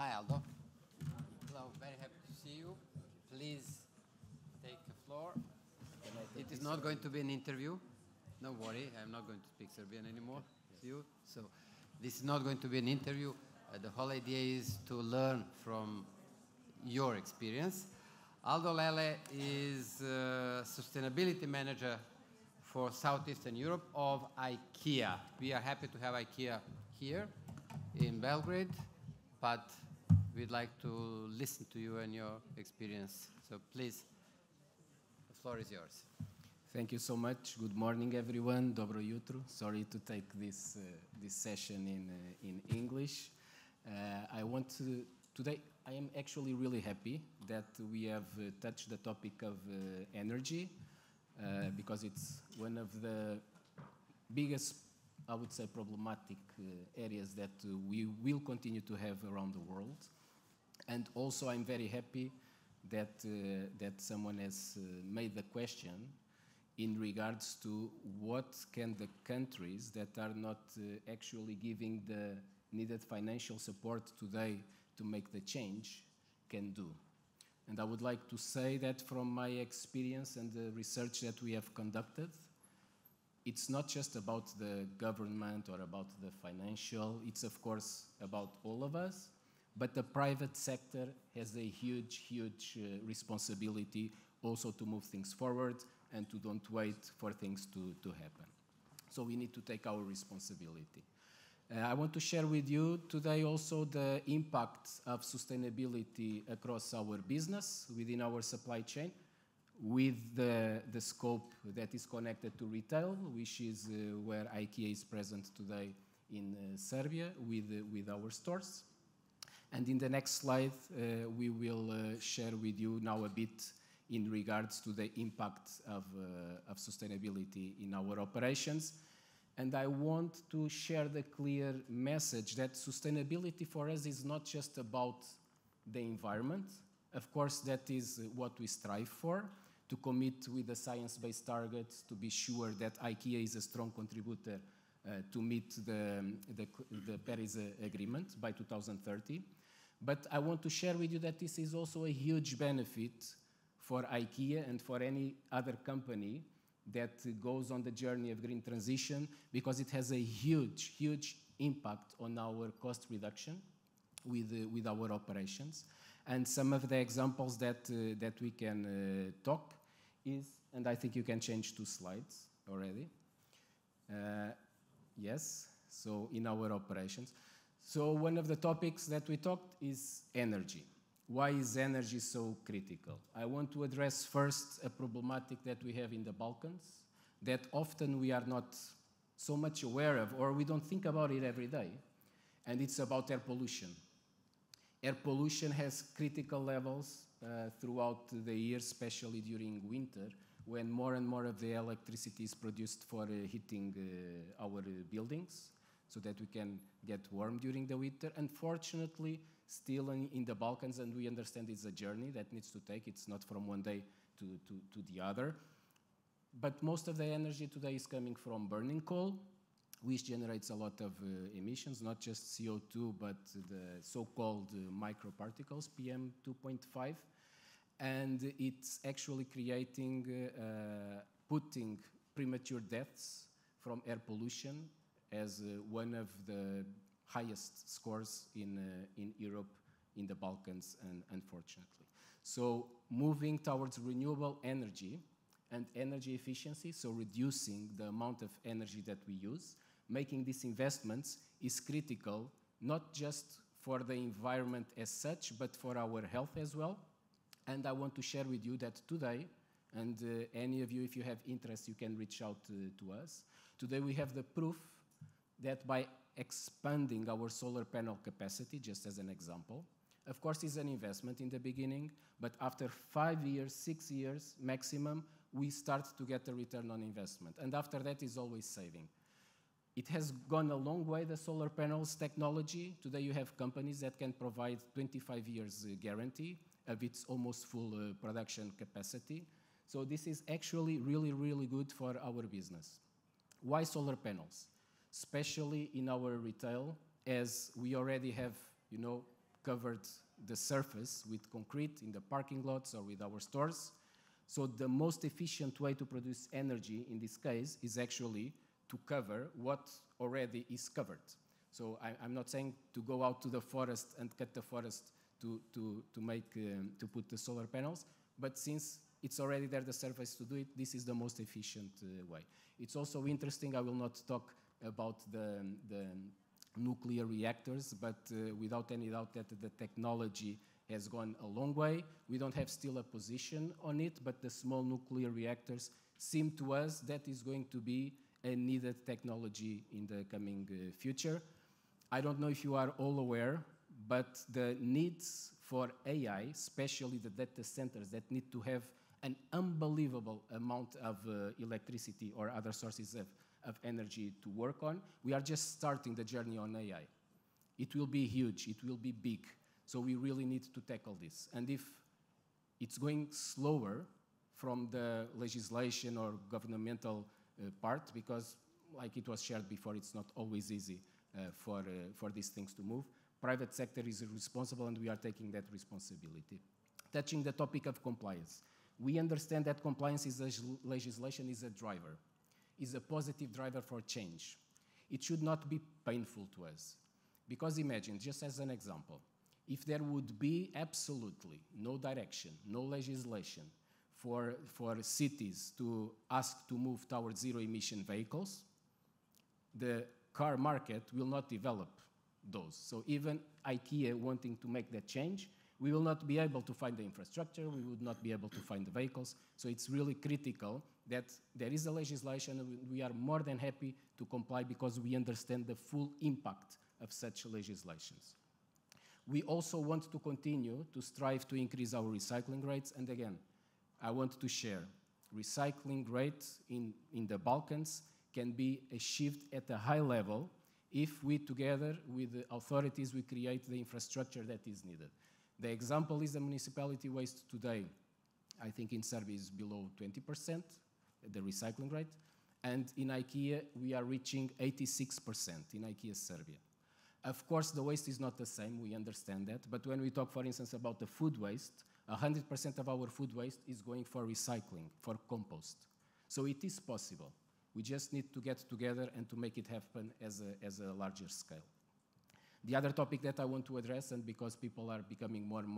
Hi, Aldo. Hello, very happy to see you. Please take the floor. It is not going to be an interview. Don't worry, I'm not going to speak Serbian anymore to you. So this is not going to be an interview. The whole idea is to learn from your experience. Aldo Lele is sustainability manager for Southeastern Europe of IKEA. We are happy to have IKEA here in Belgrade, but we'd like to listen to you and your experience. So please, the floor is yours. Thank you so much. Good morning, everyone. Dobro jutro. Sorry to take this session in English. Today I am actually really happy that we have touched the topic of energy because it's one of the biggest, I would say, problematic areas that we will continue to have around the world. And also I'm very happy that someone has made the question in regards to what can the countries that are not actually giving the needed financial support today to make the change can do. And I would like to say that from my experience and the research that we have conducted, it's not just about the government or about the financial, it's of course about all of us, but the private sector has a huge responsibility also to move things forward and to don't wait for things to happen. So we need to take our responsibility. I want to share with you today also the impact of sustainability across our business, within our supply chain, with the scope that is connected to retail, which is where IKEA is present today in Serbia with our stores. And in the next slide, we will share with you now a bit in regards to the impact of sustainability in our operations. And I want to share the clear message that sustainability for us is not just about the environment. Of course, that is what we strive for, to commit with the science-based targets, to be sure that IKEA is a strong contributor to meet the Paris Agreement by 2030. But I want to share with you that this is also a huge benefit for IKEA and for any other company that goes on the journey of green transition, because it has a huge impact on our cost reduction with our operations. And some of the examples that we can talk is, and I think you can change 2 slides already. Yes, so in our operations. So one of the topics that we talked is energy. Why is energy so critical? I want to address first a problematic that we have in the Balkans that often we are not so much aware of, or we don't think about it every day, and it's about air pollution. Air pollution has critical levels throughout the year, especially during winter, when more and more of the electricity is produced for heating our buildings, so that we can get warm during the winter. Unfortunately, still in the Balkans, and we understand it's a journey that needs to take, it's not from one day to the other. But most of the energy today is coming from burning coal, which generates a lot of emissions, not just CO2, but the so-called microparticles, PM2.5. And it's actually putting premature deaths from air pollution as one of the highest scores in Europe, in the Balkans, and unfortunately. So moving towards renewable energy and energy efficiency, so reducing the amount of energy that we use, making these investments is critical, not just for the environment as such, but for our health as well. And I want to share with you that today, and any of you, if you have interest, you can reach out to us. Today we have the proof that by expanding our solar panel capacity, just as an example, of course it's an investment in the beginning, but after 5 years, 6 years maximum, we start to get a return on investment. And after that is always saving. It has gone a long way, the solar panels technology. Today you have companies that can provide 25 years guarantee of its almost full production capacity. So this is actually really good for our business. Why solar panels? Especially in our retail, as we already have, covered the surface with concrete in the parking lots or with our stores. So the most efficient way to produce energy in this case is actually to cover what already is covered. So I'm not saying to go out to the forest and cut the forest to put the solar panels, but since it's already there, the surface to do it, this is the most efficient way. It's also interesting, I will not talk about the nuclear reactors, but without any doubt that the technology has gone a long way. We don't have still a position on it, but the small nuclear reactors seem to us that is going to be a needed technology in the coming future. I don't know if you are all aware, but the needs for AI, especially the data centers that need to have an unbelievable amount of electricity or other sources of energy to work on, we are just starting the journey on AI. It will be huge, it will be big, so we really need to tackle this. And if it's going slower from the legislation or governmental part, because like it was shared before, it's not always easy for these things to move, private sector is responsible and we are taking that responsibility. Touching the topic of compliance, we understand that compliance legislation is a driver, is a positive driver for change. It should not be painful to us. Because imagine, just as an example, if there would be absolutely no direction, no legislation for cities to ask to move towards zero-emission vehicles, the car market will not develop those. So even IKEA wanting to make that change, we will not be able to find the infrastructure, we would not be able to find the vehicles. So it's really critical that there is a legislation and we are more than happy to comply because we understand the full impact of such legislations. We also want to continue to strive to increase our recycling rates. And again, I want to share, recycling rates in the Balkans can be achieved at a high level if we, together with the authorities, we create the infrastructure that is needed. The example is the municipality waste today. I think in Serbia is below 20%, the recycling rate. And in IKEA, we are reaching 86% in IKEA Serbia. Of course, the waste is not the same, we understand that. But when we talk, for instance, about the food waste, 100% of our food waste is going for recycling, for compost. So it is possible. We just need to get together and to make it happen as a larger scale. The other topic that I want to address, and because people are becoming more and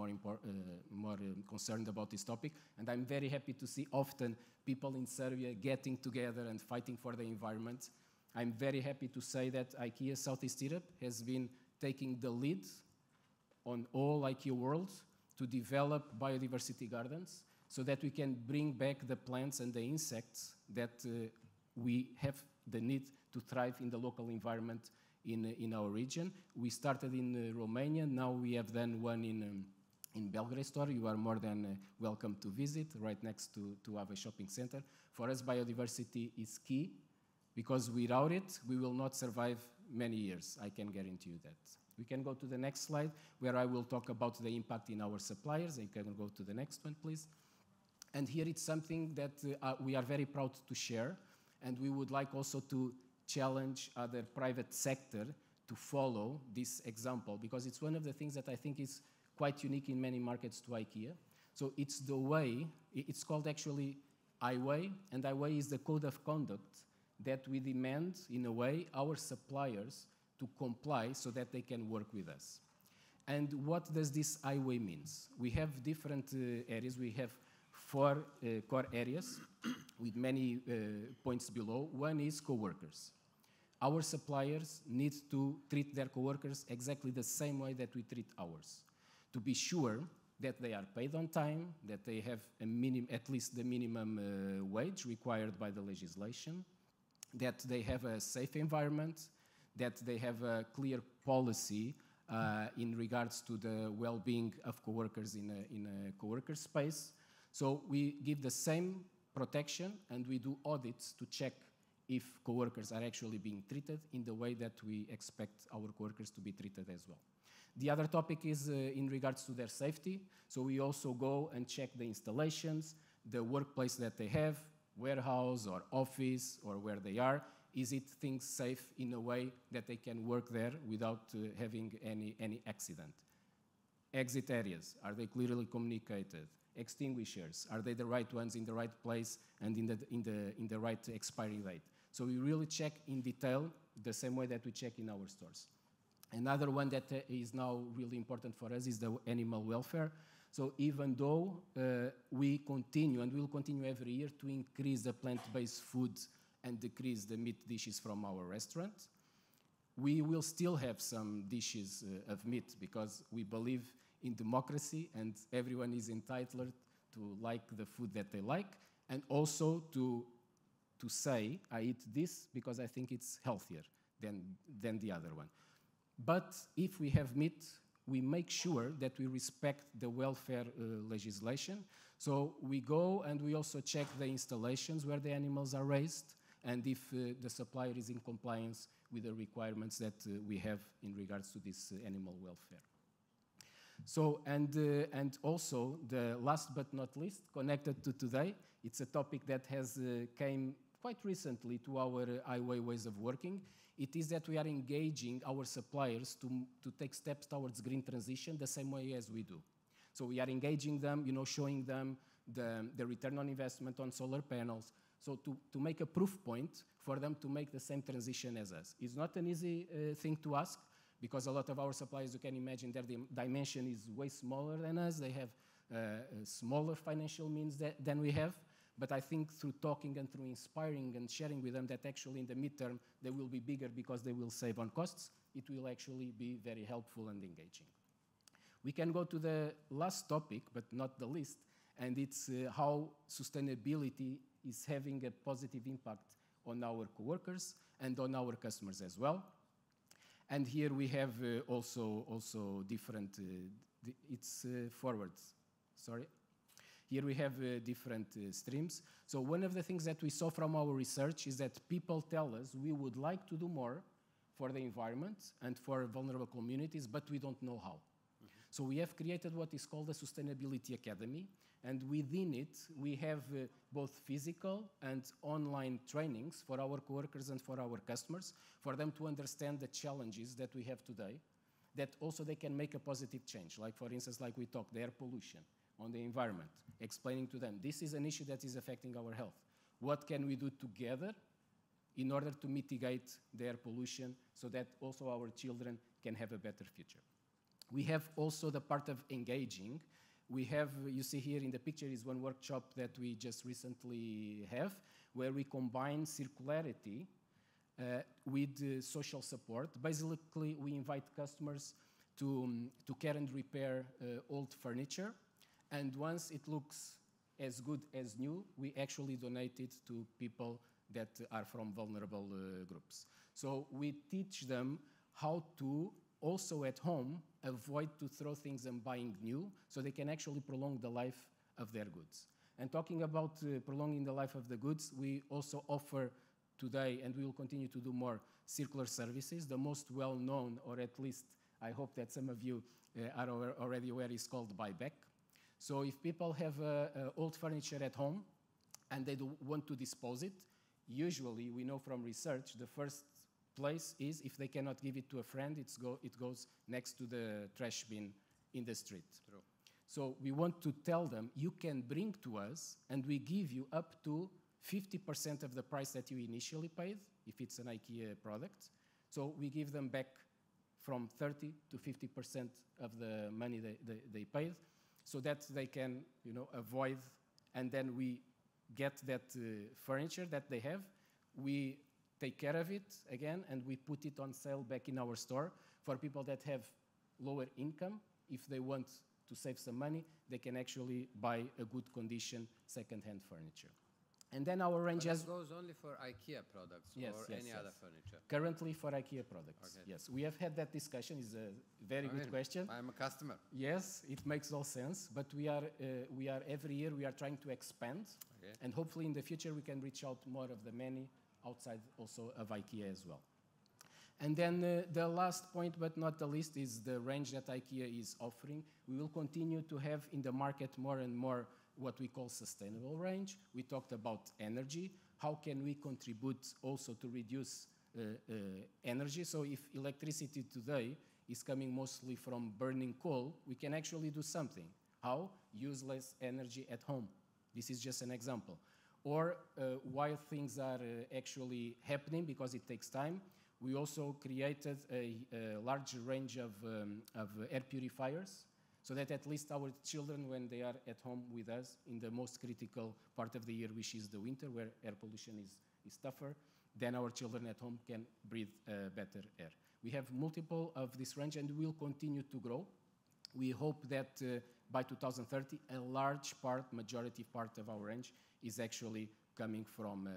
more concerned about this topic, and I'm very happy to see often people in Serbia getting together and fighting for the environment. I'm very happy to say that IKEA Southeast Europe has been taking the lead on all IKEA world to develop biodiversity gardens so that we can bring back the plants and the insects that we have the need to thrive in the local environment in our region. We started in Romania, now we have done one in Belgrade store. You are more than welcome to visit, right next to our shopping center. For us, biodiversity is key, because without it, we will not survive many years, I can guarantee you that. We can go to the next slide, where I will talk about the impact in our suppliers. You can go to the next one, please. And here it's something that we are very proud to share, and we would like also to challenge other private sector to follow this example, because it's one of the things that I think is quite unique in many markets to IKEA. So it's the way, it's called actually iWay, and iWay is the code of conduct that we demand, in a way, our suppliers to comply so that they can work with us. And what does this iWay means? We have different areas. We have 4 core areas with many points below. One is coworkers. Our suppliers need to treat their coworkers exactly the same way that we treat ours, to be sure that they are paid on time, that they have at least the minimum wage required by the legislation, that they have a safe environment, that they have a clear policy in regards to the well-being of coworkers in a coworker space. So we give the same protection and we do audits to check if coworkers are actually being treated in the way that we expect our coworkers to be treated as well. The other topic is in regards to their safety. So we also go and check the installations, the workplace that they have, warehouse or office or where they are. Is it things safe in a way that they can work there without having any accident? exit areas, are they clearly communicated? Extinguishers, are they the right ones in the right place and in the right expiry date? So we really check in detail the same way that we check in our stores. Another one that is now really important for us is the animal welfare. So even though we continue, and we will continue every year, to increase the plant-based food and decrease the meat dishes from our restaurant, we will still have some dishes of meat because we believe in democracy and everyone is entitled to like the food that they like, and also to say, I eat this because I think it's healthier than the other one. But if we have meat, we make sure that we respect the welfare legislation. So we go and we also check the installations where the animals are raised and if the supplier is in compliance with the requirements that we have in regards to this animal welfare. So, and also, the last but not least, connected to today, it's a topic that has came quite recently to our highway ways of working. It is that we are engaging our suppliers to take steps towards green transition the same way as we do. So we are engaging them, showing them the return on investment on solar panels, so to make a proof point for them to make the same transition as us. It's not an easy thing to ask, because a lot of our suppliers, you can imagine, their dimension is way smaller than us. They have smaller financial means than we have. But I think through talking and through inspiring and sharing with them that actually in the midterm they will be bigger because they will save on costs, it will actually be very helpful and engaging. We can go to the last topic, but not the least, and it's how sustainability is having a positive impact on our coworkers and on our customers as well. And here we have also different, it's forwards, sorry. Here we have different streams. So one of the things that we saw from our research is that people tell us we would like to do more for the environment and for vulnerable communities, but we don't know how. Mm-hmm. So we have created what is called a Sustainability Academy, and within it we have both physical and online trainings for our coworkers and for our customers, for them to understand the challenges that we have today, that also they can make a positive change. Like for instance, like we talked, the air pollution on the environment, explaining to them, this is an issue that is affecting our health. What can we do together in order to mitigate the air pollution so that also our children can have a better future? We have also the part of engaging. We have, you see here in the picture is one workshop that we just recently have, where we combine circularity with social support. Basically, we invite customers to care and repair old furniture. And once it looks as good as new, we actually donate it to people that are from vulnerable groups. So we teach them how to also at home avoid to throw things and buying new, so they can actually prolong the life of their goods. And talking about prolonging the life of the goods, we also offer today, and we will continue to do more, circular services. The most well-known, or at least I hope that some of you are already aware, is called buyback. So if people have old furniture at home and they want to dispose it, usually we know from research the first place is if they cannot give it to a friend, it goes next to the trash bin in the street. True. So we want to tell them, you can bring to us and we give you up to 50% of the price that you initially paid, if it's an IKEA product. So we give them back from 30 to 50% of the money they paid, so that they can, avoid, and then we get that furniture that they have, we take care of it again, and we put it on sale back in our store for people that have lower income. If they want to save some money, they can actually buy a good condition second-hand furniture. And then our range has... It goes only for IKEA products or any other furniture? Currently for IKEA products, okay. Yes. We have had that discussion. It's a very good question. I'm a customer. Yes, it makes all sense. But we are every year we are trying to expand. Okay. And hopefully in the future we can reach out more of the many outside also of IKEA as well. And then the last point, but not the least, is the range that IKEA is offering. We will continue to have in the market more and more what we call sustainable range. We talked about energy. How can we contribute also to reduce energy? So if electricity today is coming mostly from burning coal, we can actually do something. How? Use less energy at home. This is just an example. Or while things are actually happening, because it takes time, we also created a large range of air purifiers, so that at least our children, when they are at home with us in the most critical part of the year, which is the winter, where air pollution is tougher, then our children at home can breathe better air. We have multiple of this range, and we will continue to grow. We hope that by 2030, a large part, majority part of our range is actually coming from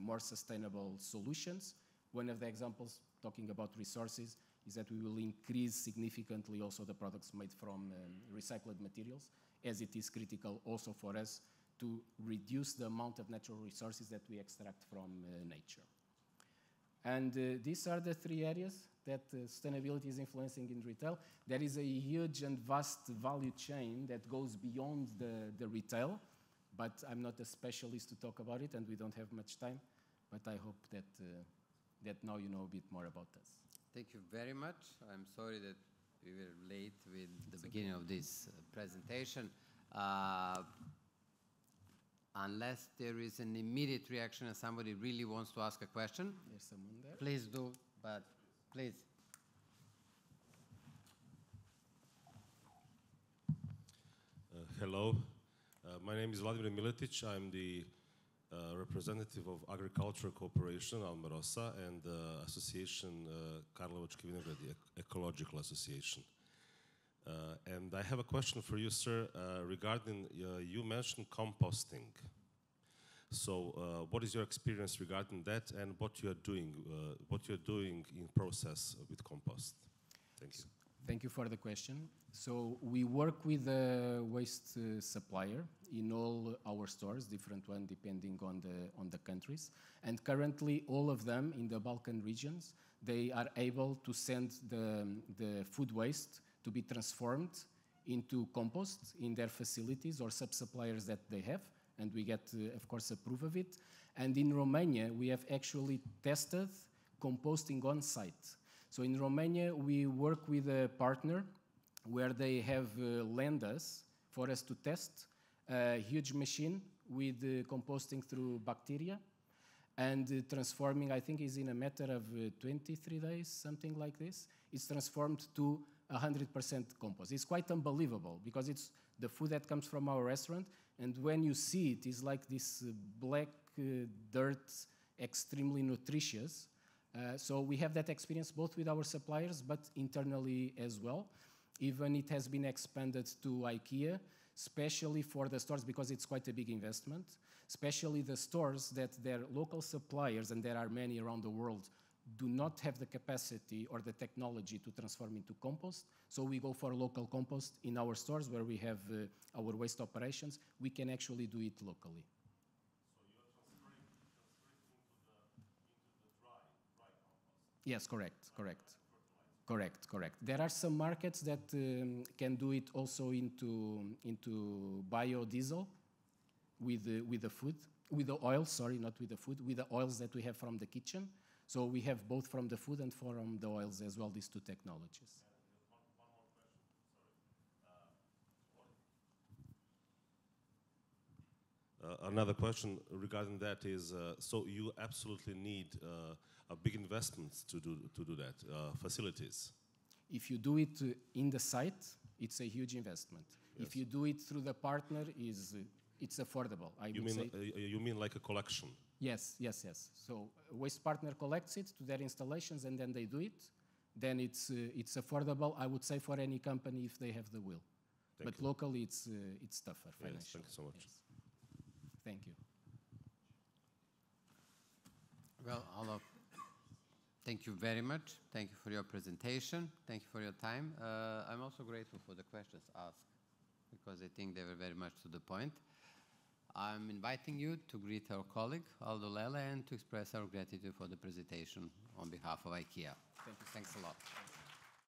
more sustainable solutions. One of the examples, talking about resources, is that we will increase significantly also the products made from recycled materials, as it is critical also for us to reduce the amount of natural resources that we extract from nature. And these are the three areas that sustainability is influencing in retail. There is a huge and vast value chain that goes beyond the retail, but I'm not a specialist to talk about it, and we don't have much time, but I hope that, that now you know a bit more about us. Thank you very much. I'm sorry that we were late with the beginning of this presentation. Unless there is an immediate reaction and somebody really wants to ask a question, there's someone there. Please do, but please. Hello, my name is Vladimir Miletić. I'm the representative of Agricultural Cooperation Almarosa and the association Karlovački Vinogradi Ecological Association. And I have a question for you, sir, regarding, you mentioned composting. So what is your experience regarding that, and what you're doing in process with compost? Thank you. Thank you for the question. So we work with a waste supplier in all our stores, different one depending on the countries. And currently all of them in the Balkan regions, they are able to send the food waste to be transformed into compost in their facilities or sub-suppliers that they have. And we get, of course, a proof of it. And in Romania, we have actually tested composting on site. So in Romania, we work with a partner where they have lent us for us to test a huge machine with composting through bacteria and transforming, I think is in a matter of 23 days, something like this. It's transformed to 100% compost. It's quite unbelievable because it's the food that comes from our restaurant, and when you see it, it's like this black dirt, extremely nutritious. So we have that experience both with our suppliers, but internally as well. Even it has been expanded to IKEA, especially for the stores, because it's quite a big investment, especially the stores that their local suppliers, and there are many around the world, do not have the capacity or the technology to transform into compost. So we go for local compost in our stores where we have our waste operations. We can actually do it locally. Yes, correct. There are some markets that can do it also into biodiesel with the food, with the oil, sorry, not with the food, with the oils that we have from the kitchen. So we have both from the food and from the oils as well, these two technologies. Another question regarding that is, so you absolutely need big investments to do that, facilities. If you do it in the site, it's a huge investment. Yes. If you do it through the partner, it's affordable. You mean like a collection? Yes. So a waste partner collects it to their installations and then they do it. Then it's affordable, I would say, for any company if they have the will. But locally, it's tougher financially. Yes, thank you so much. Yes. Thank you. Well, Aldo, thank you very much. Thank you for your presentation. Thank you for your time. I'm also grateful for the questions asked because I think they were very much to the point. I'm inviting you to greet our colleague, Aldo Lele, and to express our gratitude for the presentation on behalf of IKEA. Thank you. Thanks a lot.